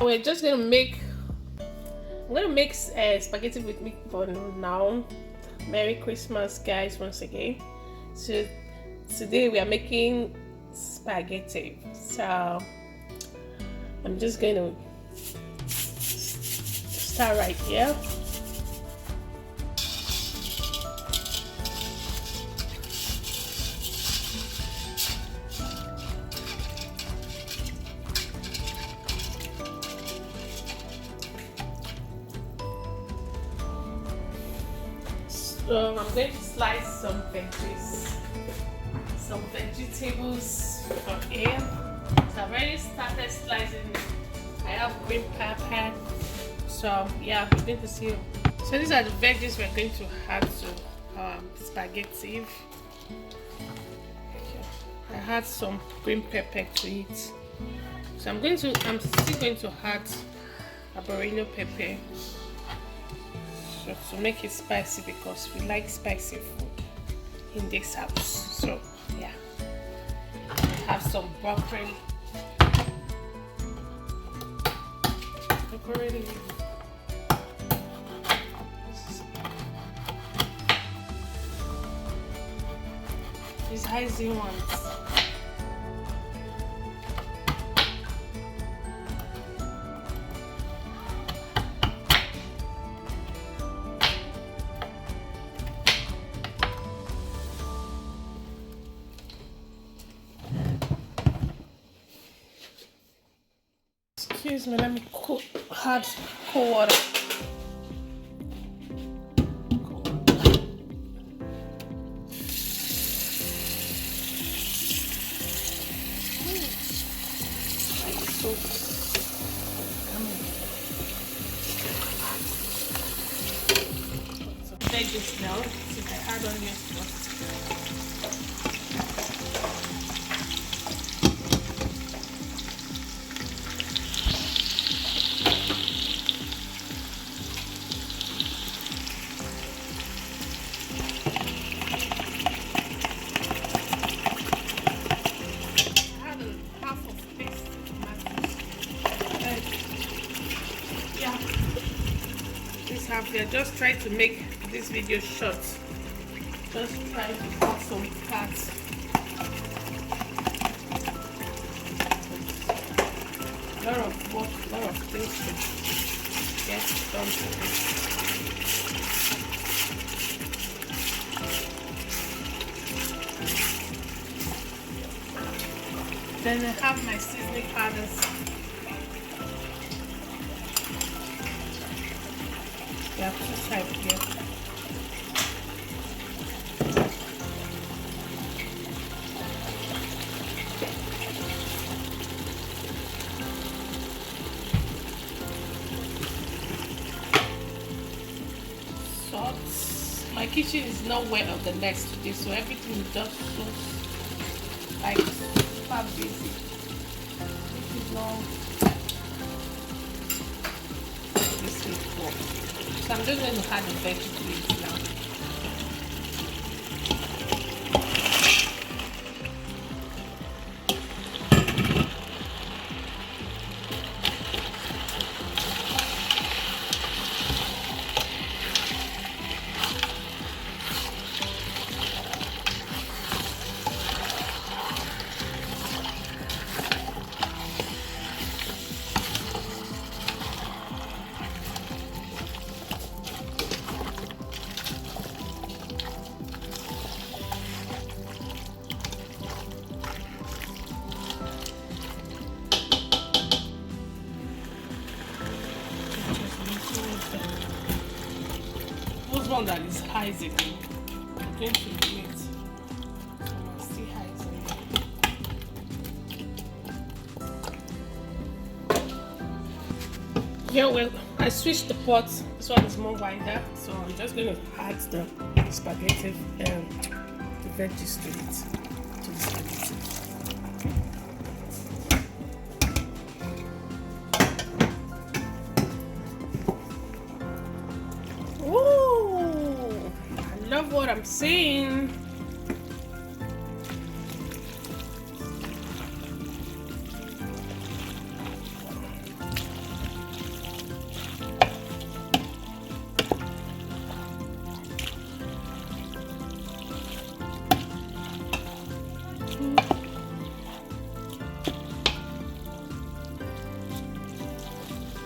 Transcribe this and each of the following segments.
We're just gonna make. I'm gonna make spaghetti with meatball now. Merry Christmas, guys! Once again. So today we are making spaghetti. So I'm just gonna start right here. So I'm going to slice some vegetables from here. So I've already started slicing. I have green pepper. So yeah, we're going to see. So these are the veggies we're going to add to spaghetti. I add some green pepper to it. So I'm still going to add arborio pepper. So to make it spicy, because we like spicy food in this house. So yeah, have some broccoli. These hazy ones. Excuse me, let me add cold water. Veggies now, since I add onions first. Here, just try to make this video short. Just try to cut some parts. A lot of work, a lot of things to get done today. Then I have my seasoning powders. Yeah, just type here. Salt. My kitchen is nowhere of the next today, so everything is just so like super busy. This is not this is work. So I'm just going to add the vegetables now. Who's one that is Isaac? I'm going to do it. So I'll see Isaac. Yeah, well, I switched the pot. This one is more wider, so I'm just going to add the spaghetti and the veggies to it, to the spaghetti. Ooh, I love what I'm seeing.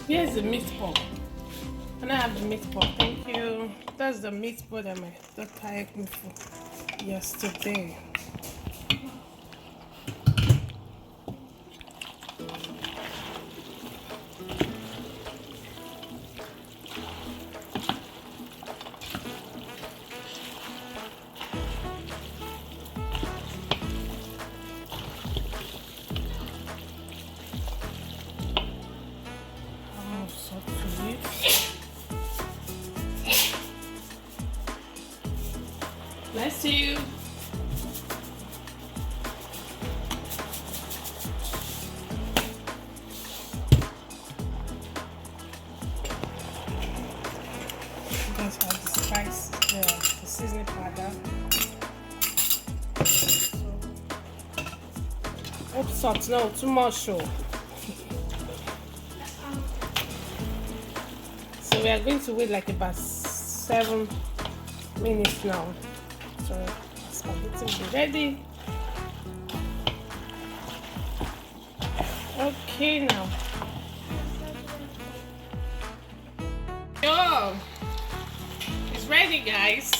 Here's the meatball. Can I have the meatball? Thank you. That's the meatball that my daughter hired me for yesterday. Bless you. You guys have the spice, the seasoning powder. So, salt, no, too much. So we are going to wait like about 7 minutes now. So spaghetti will be ready. Okay now. Yo, it's ready, guys.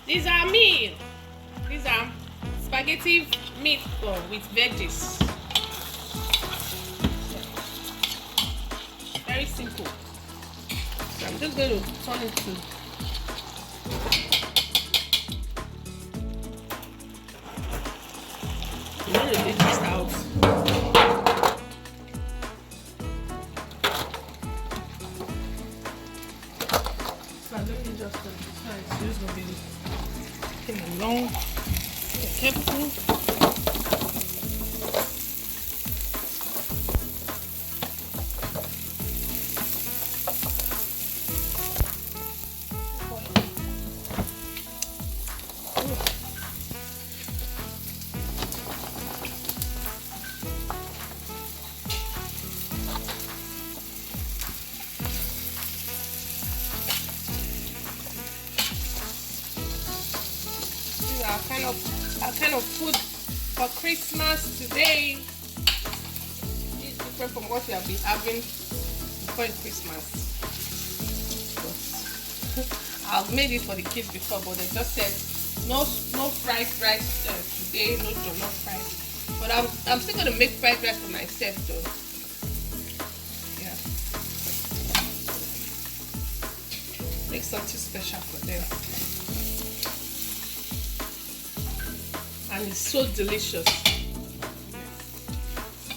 These are meal. These are spaghetti meatball with veggies. Very simple. So I'm just going to turn it to. I'm going to take this out. So let me just put this out. It's just going to be taking long. Be careful. Our kind of food for Christmas today is different from what we have been having before Christmas. I've made it for the kids before, but they just said no fried rice today, no jollof rice. But I'm still gonna make fried rice for myself though. Yeah, make something special for them. And it's so delicious.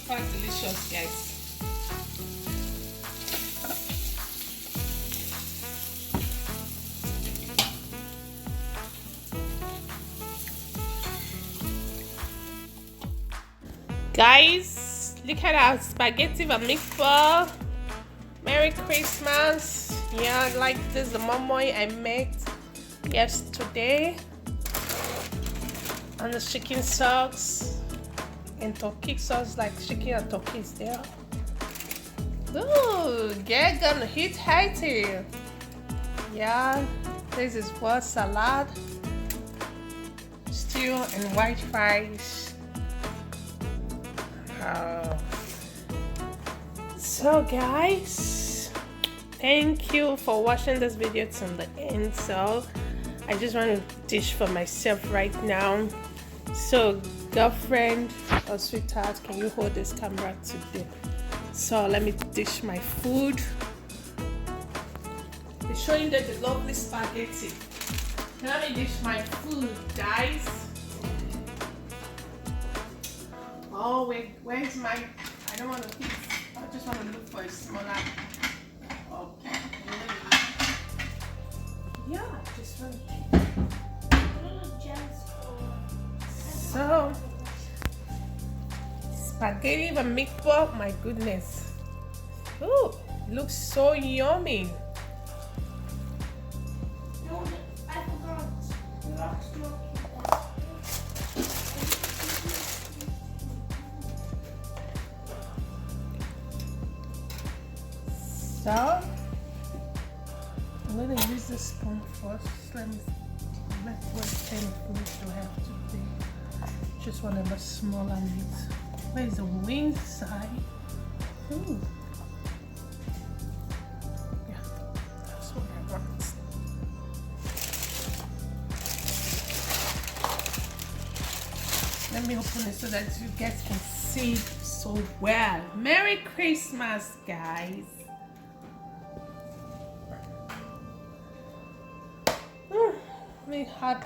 Quite delicious, guys. Guys, look at our spaghetti and meatball. Merry Christmas. Yeah, like this the momoy I made yesterday. And the chicken sauce and turkey sauce, like chicken and turkey is there. Ooh, get gonna hit healthy. Yeah, this is what salad, stew, and white rice. So guys, thank you for watching this video to the end. So I just want to dish for myself right now. So girlfriend or sweetheart, can you hold this camera today? So let me dish my food. I'm showing them the lovely spaghetti. Let me dish my food, guys. Oh wait, where's my? I don't want to eat. I just want to look for a smaller. Okay. Yeah, just want to. So, spaghetti and meatball, my goodness. Ooh, looks so yummy. No, I forgot. So, I'm going to use the spoon first. Let what kind of food do I have today? Just one of the smaller meat. Where is the wing side? Ooh. Let me open it so that you guys can see so well. Merry Christmas, guys. Let me add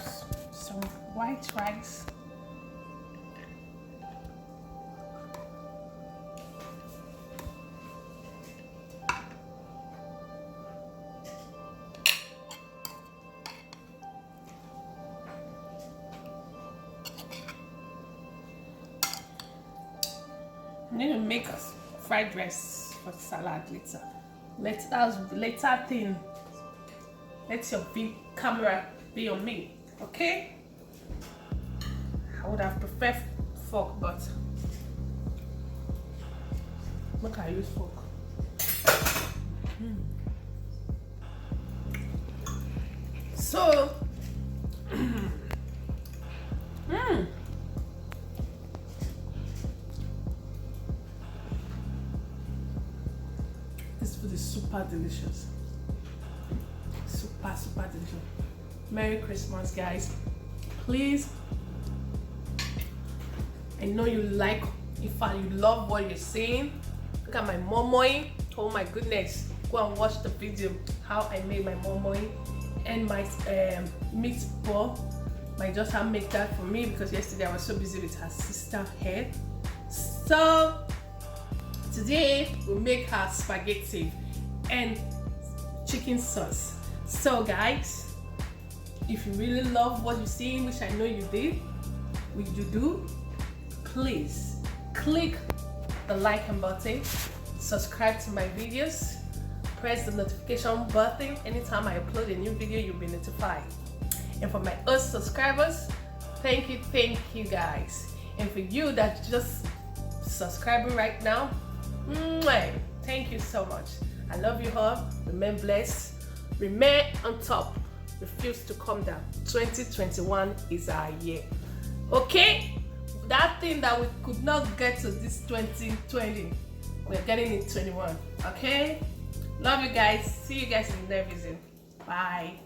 some white rice. I'm going to make fried rice for salad later. Later thing. Let your big camera be on me, okay? I would have preferred fork, but look, I use fork. So, this food is super delicious. Super delicious. Merry Christmas, guys. Please, I know you like, you love what you're seeing. Look at my momoy. Oh my goodness. Go and watch the video how I made my momoy and my meatball. My daughter made that for me because yesterday I was so busy with her sister head. So today we'll make her spaghetti and chicken sauce. So guys, if you really love what you're seeing, which I know you did, please click the like button, subscribe to my videos, press the notification button. Anytime I upload a new video, you'll be notified. And for my old subscribers, thank you guys. And for you that just subscribing right now, thank you so much. I love you all. Remain blessed, remain on top, refuse to come down. 2021 is our year. Okay, that thing that we could not get to this 2020, we're getting it 21. Okay, love you guys. See you guys in the next video. Bye.